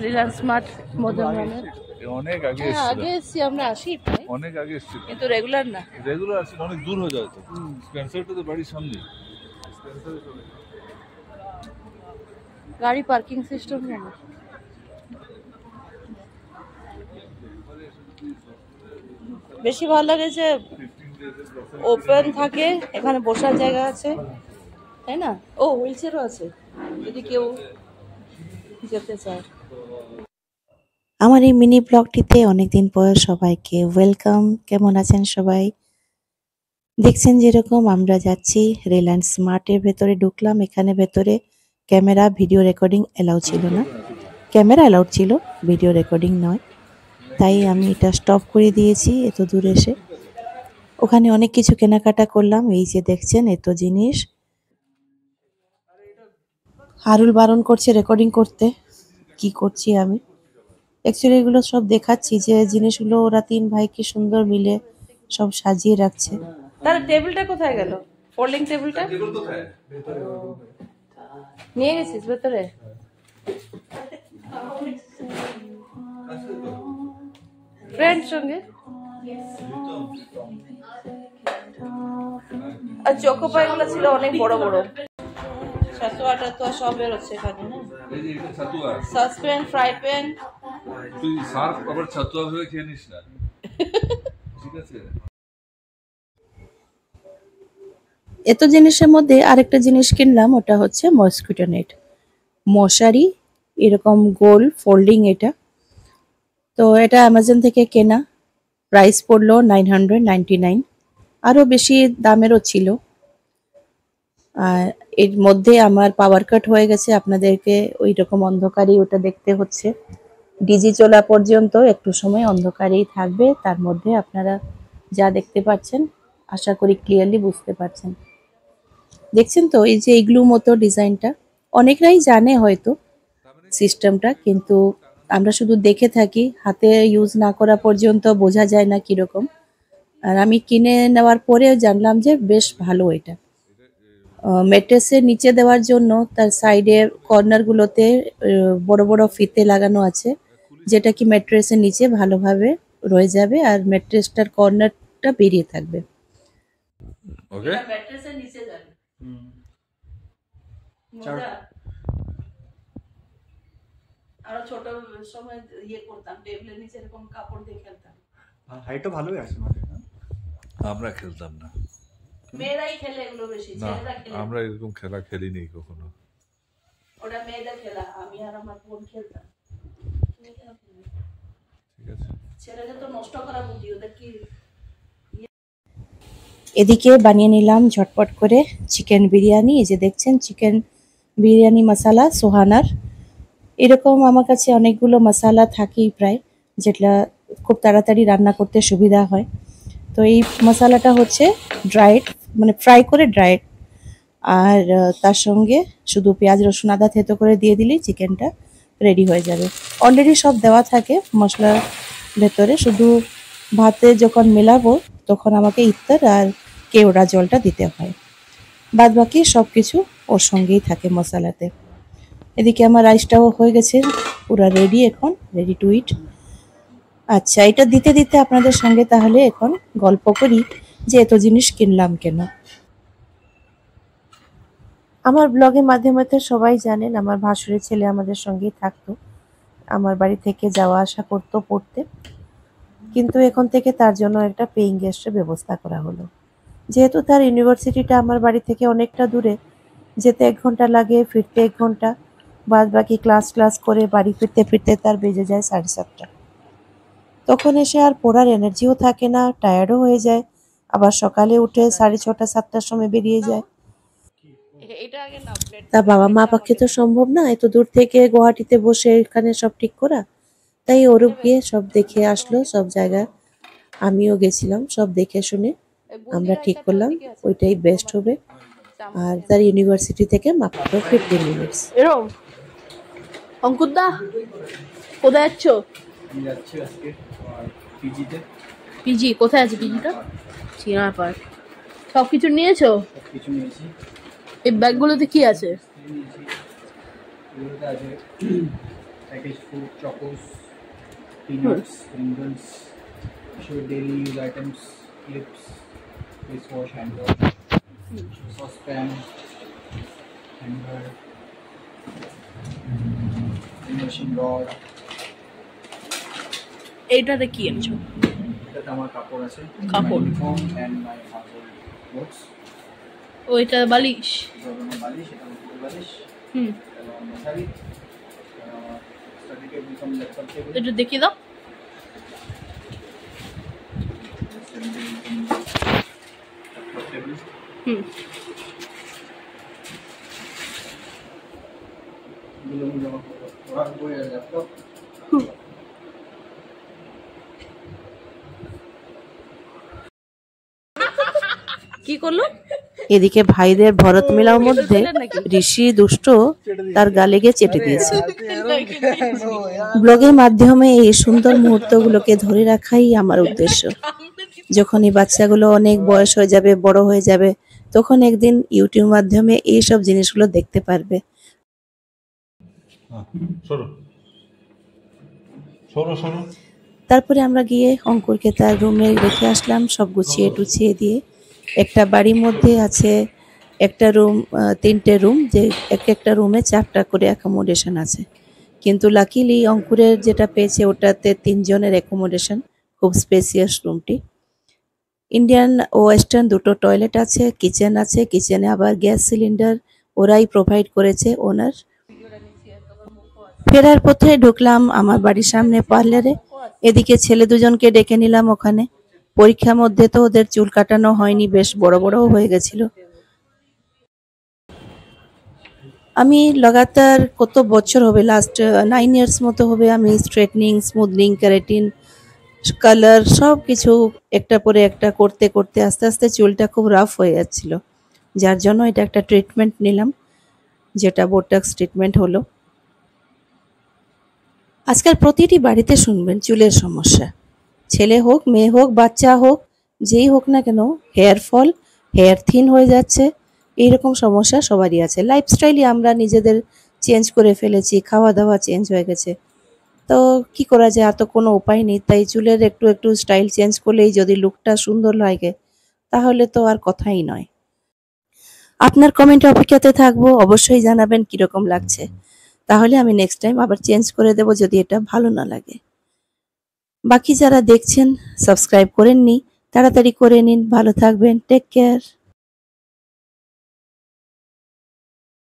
Reliance smart মদনমোহনের অনেক আগে আগে এসেছি আমরা, আসি প্রায়, অনেক আগে এসেছি কিন্তু রেগুলার না। রেগুলার আসি অনেক দূর হয়ে যায় তো। স্পেন্সারটা তো বাড়ির সামনে। গাড়ি পার্কিং সিস্টেম কেন? বেশি ভালো লাগে যে ওপেন থাকে, এখানে বসার জায়গা আছে, তাই না? ও হুইল চেয়ারও আছে যদি কেউ যেতে চায়। আমার এই মিনি ব্লগটিতে অনেকদিন পর সবাইকে ওয়েলকাম। কেমন আছেন সবাই? দেখছেন যেরকম আমরা যাচ্ছি রিলায়েন্স স্মার্টের ভেতরে ঢুকলাম। এখানে ভেতরে ক্যামেরা ভিডিও রেকর্ডিং অ্যালাউ ছিল না, ক্যামেরা অ্যালাউড ছিল, ভিডিও রেকর্ডিং নয়। তাই আমি এটা স্টপ করে দিয়েছি এত দূর এসে। ওখানে অনেক কিছু কেনাকাটা করলাম। এই যে দেখছেন এত জিনিস। হারুল বারণ করছে রেকর্ডিং করতে, কি করছি আমি। অ্যাকচুয়ালি এগুলো সব দেখাচ্ছি যে জিনিসগুলো ওরা তিন ভাই কি সুন্দর মিলে সব সাজিয়ে রাখছে। তার টেবিলটা কোথায় গেল? ফোল্ডিং টেবিলটা নিয়ে গেছিস ভেতরে? ফ্রেন্ড সঙ্গে আর চকোপাই গুলো ছিল অনেক বড় বড়। ছাতুয়া টাতুয়া সব বেরোচ্ছে এখানে না? Saucepan, fry pan. তুই সার্ফ আবার ছাতুয়া ভেবে খেয়ে নিস না, ঠিক আছে? এত জিনিসের মধ্যে আরেকটা জিনিস কিনলাম, ওটা হচ্ছে মসকিটো নেট, মশারি, এরকম গোল ফোল্ডিং। এটা তো এটা অ্যামাজন থেকে কেনা, প্রাইস পড়লো 999, আরও বেশি দামেরও ছিল। আর এর মধ্যে আমার পাওয়ার কাট হয়ে গেছে, আপনাদেরকে ওই রকম অন্ধকারই ওটা দেখতে হচ্ছে। ডিজি চলা পর্যন্ত একটু সময় অন্ধকারেই থাকবে, তার মধ্যে আপনারা যা দেখতে পাচ্ছেন আশা করি ক্লিয়ারলি বুঝতে পারছেন। দেখছেন তো এই যে ইগলু মতো ডিজাইনটা, অনেকরাই জানে হয়তো সিস্টেমটা, কিন্তু আমরা শুধু দেখে থাকি, হাতে ইউজ না করা পর্যন্ত বোঝা যায় না কিরকম। আর আমি কিনে নেওয়ার পরেও জানলাম যে বেশ ভালো এটা। ম্যাট্রেসের নিচে দেওয়ার জন্য তার সাইডে কর্নারগুলোতে বড় বড় ফিতে লাগানো আছে, যেটা কি ম্যাট্রেসের নিচে ভালোভাবে রয়ে যাবে আর ম্যাট্রেসটার কর্নারটা বেরিয়ে থাকবে। ওকে, ম্যাট্রেসের নিচে যাবে। আর ছোট সময় ইয়ে করতাম, টেবিলের নিচে এরকম কাপড় দিয়ে খেলতাম। হাইটও ভালোই আছে মানে। আমরা খেলতাম না, মেয়েরাই খেলে এগুলো বেশি, ছেলেরা খেলে আমরা এরকম খেলা খেলিনি কখনো। ওটা মেয়েদের খেলা, আমি আর আমার বোন খেলতাম। ঠিক আছে, ছেলেদের তো নষ্ট করা বুদ্ধি, ওদের কি। এদিকে বানিয়ে নিলাম ঝটপট করে চিকেন বিরিয়ানি। এই যে দেখছেন চিকেন বিরিয়ানি মশলা সোহানার। এরকম আমার কাছে অনেকগুলো মশলা থাকেই প্রায়, যেটা খুব তাড়াতাড়ি রান্না করতে সুবিধা হয়। তো এই মশলাটা হচ্ছে ড্রাইড, মানে ফ্রাই করে ড্রাইড। আর তার সঙ্গে শুধু পেঁয়াজ রসুন আদা থেতো করে দিয়ে দিলেই চিকেনটা রেডি হয়ে যাবে। অলরেডি সব দেওয়া থাকে মশলার ভেতরে, শুধু ভাতে যখন মেলাবো তখন আমাকে ইত্তার আর কেওড়া জলটা দিতে হয়, বাদ বাকি সব কিছু ওর সঙ্গেই থাকে মশলাতে। এদিকে আমার রাইসটাও হয়ে গেছে পুরো রেডি, এখন রেডি টু ইট। আচ্ছা, এটা দিতে দিতে আপনাদের সঙ্গে তাহলে এখন গল্প করি যে এত জিনিস কিনলাম কেন। আমার ব্লগের মাধ্যমে তো সবাই জানেন আমার ভাসুরের ছেলে আমাদের সঙ্গেই থাকতো, আমার বাড়ি থেকে যাওয়া আসা করতো পড়তে। কিন্তু এখন থেকে তার জন্য একটা পেইং গেস্টের ব্যবস্থা করা হলো। যেহেতু তার ইউনিভার্সিটিটা আমার বাড়ি থেকে অনেকটা দূরে, যেতে 1 ঘন্টা লাগে, ফিরতে 1 ঘন্টা, বাদ বাকি ক্লাস করে বাড়ি ফিরতে ফিরতে তার বেজে যায় 7:30। তখন এসে আর পড়ার এনার্জিও থাকে না, টায়ার্ডও হয়ে যায়। আবার সকালে উঠে 6:30 7টার সময় বেরিয়ে যায়। তার বাবা মা পক্ষে তো সম্ভব না এত দূর থেকে গুয়াহাটিতে বসে এখানে সব ঠিক করা। তাই ওরূপ গিয়ে সব দেখে আসলো, সব জায়গা আমিও গেছিলাম, সব দেখে শুনে আমরা ঠিক করলাম ওইটাই বেস্ট হবে। আর তার ইউনিভার্সিটি থেকে মাত্র 15 মিনিটস। এরকম অঙ্কুরদা কোথায় যাচ্ছ? যাচ্ছি আজকে পিজিতে। পিজি কোথায় আছে? পিজিটা চিনাপাড়। সব কিছু নিয়েছো? কিছু নিয়েছি। এই ব্যাগগুলোতে কি আছে? এগুলোতে আছে packaged food, chocos, peanuts, Pringles, show daily use items, clips, face wash, hand wash, saucepan, hanger, machine rod. এইটাতে কি এনেছো? এটাতে আমার কাপড় আছে, কাপড়। Uniform and my household clothes. ও এটা বালিশ। জর্দানো বালিশ, এটা আমার বালিশ, হুম, এটা আমার মশারি, স্টাডি টেবিল কাম ল্যাপটপ টেবিল, এটা দেখিয়ে দাও। ল্যাপটপ টেবিল, হুম, এগুলো আমি জমা করবো পড়ার বই আর ল্যাপটপ। কি করলো? এদিকে ভাইদের ভরত মেলার মধ্যে ঋষি দুষ্ট তার গালে গিয়ে চেটে দিয়েছে। ব্লগের মাধ্যমে এই সুন্দর মুহূর্তগুলোকে ধরে রাখাই আমার উদ্দেশ্য। যখন এই বাচ্চাগুলো অনেক বয়স হয়ে যাবে, বড় হয়ে যাবে, তখন একদিন ইউটিউব মাধ্যমে এইসব জিনিসগুলো দেখতে পারবে। সরো সরো সরো। তারপরে আমরা গিয়ে অঙ্কুরকে তার রুমে রেখে আসলাম, সব গুছিয়ে টুছিয়ে দিয়ে। একটা বাড়ির মধ্যে আছে একটা রুম, তিনটে রুম, যে একটা রুমে 4টা করে অ্যাকোমোডেশন আছে। কিন্তু লাকিলি অঙ্কুরের যেটা পেয়েছে ওটাতে 3 জনের অ্যাকোমোডেশন, খুব স্পেসিয়াস রুমটি। ইন্ডিয়ান ও ওয়েস্টার্ন দুটো টয়লেট আছে, কিচেন আছে, কিচেনে আবার গ্যাস সিলিন্ডার ওরাই প্রোভাইড করেছে ওনার। ফেরার পথে ঢুকলাম আমার বাড়ির সামনে পার্লারে। এদিকে ছেলে দুজনকে ডেকে নিলাম ওখানে। পরীক্ষার মধ্যে তো ওদের চুল কাটানো হয়নি, বেশ বড় বড়ও হয়ে গেছিল। আমি লাগাতার কত বছর হবে, লাস্ট 9 ইয়ার্স মতো হবে আমি স্ট্রেটনিং, স্মুথনিং, ক্যারাটিন, কালার সব কিছু একটা পরে একটা করতে করতে আস্তে আস্তে চুলটা খুব রাফ হয়ে যাচ্ছিল, যার জন্য এটা একটা ট্রিটমেন্ট নিলাম, যেটা বোটক্স ট্রিটমেন্ট হলো। আজকাল প্রতিটি বাড়িতে শুনবেন চুলের সমস্যা, ছেলে হোক, মেয়ে হোক, বাচ্চা হোক, যেই হোক না কেন, হেয়ার ফল, হেয়ার থিন হয়ে যাচ্ছে, এইরকম সমস্যা সবারই আছে। লাইফস্টাইলই আমরা নিজেদের চেঞ্জ করে ফেলেছি, খাওয়া দাওয়া চেঞ্জ হয়ে গেছে। তো কি করা যায়, আর তো কোনো উপায় নেই। তাই চুলের একটু একটু স্টাইল চেঞ্জ করলেই যদি লুকটা সুন্দর লাগে, তাহলে তো আর কথাই নয়। আপনার কমেন্টে অপেক্ষাতে থাকবো, অবশ্যই জানাবেন কিরকম লাগছে, তাহলে আমি নেক্সট টাইম আবার চেঞ্জ করে দেব যদি এটা ভালো না লাগে। বাকি যারা দেখছেন সাবস্ক্রাইব করেননি, তাড়াতাড়ি করে নিন। ভালো থাকবেন, টেক কেয়ার।